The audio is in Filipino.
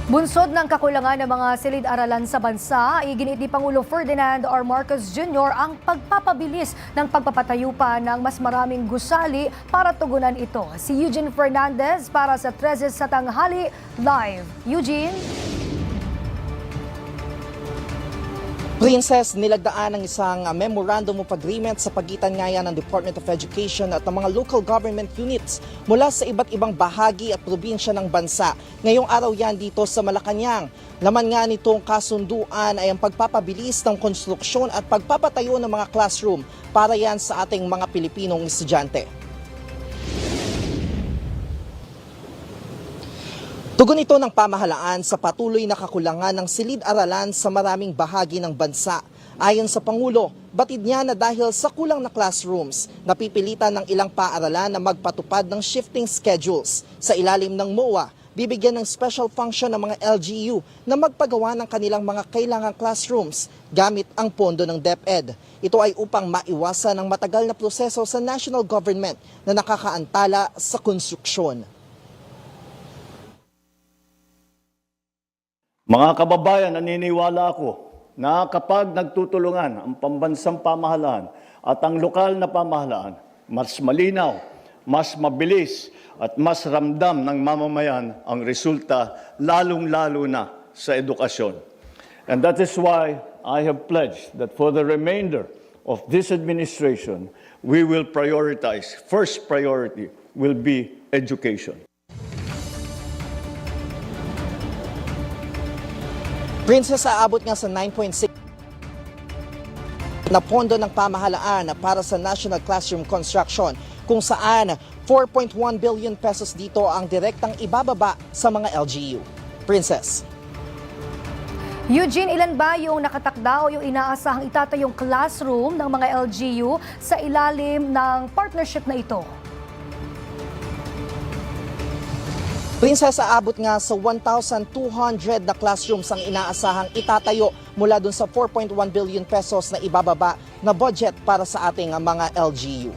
Bunsod ng kakulangan ng mga silid-aralan sa bansa, iginit ni Pangulong Ferdinand R. Marcos Jr. ang pagpapabilis ng pagpapatayo pa ng mas maraming gusali para tugunan ito. Si Eugene Fernandez para sa 13 sa Tanghali Live. Eugene? Princess, nilagdaan ng isang memorandum of agreement sa pagitan nga yan ng Department of Education at ng mga local government units mula sa iba't ibang bahagi at probinsya ng bansa. Ngayong araw yan dito sa Malacanang. Laman nga nitong kasunduan ay ang pagpapabilis ng konstruksyon at pagpapatayo ng mga classroom para yan sa ating mga Pilipinong estudyante. Tugon ito ng pamahalaan sa patuloy na kakulangan ng silid-aralan sa maraming bahagi ng bansa. Ayon sa Pangulo, batid niya na dahil sa kulang na classrooms, napipilitan ng ilang paaralan na magpatupad ng shifting schedules. Sa ilalim ng MOA, bibigyan ng special function ng mga LGU na magpagawa ng kanilang mga kailangang classrooms gamit ang pondo ng DepEd. Ito ay upang maiwasan ang matagal na proseso sa national government na nakakaantala sa konstruksyon. Mga kababayan, naniniwala ako na kapag nagtutulungan ang pambansang pamahalaan at ang lokal na pamahalaan, mas malinaw, mas mabilis at mas ramdam ng mamamayan ang resulta, lalong-lalo na sa edukasyon. And that is why I have pledged that for the remainder of this administration, we will prioritize, first priority will be education. Princess, aabot nga sa 9.6 na pondo ng pamahalaan para sa National Classroom Construction, kung saan 4.1 billion pesos dito ang direktang ibababa sa mga LGU. Princess. Eugene, ilan ba yung nakatakda o yung inaasahang itatayong classroom ng mga LGU sa ilalim ng partnership na ito? Princess, aabot nga sa 1,200 na classrooms ang inaasahang itatayo mula dun sa 4.1 billion pesos na ibababa na budget para sa ating mga LGU.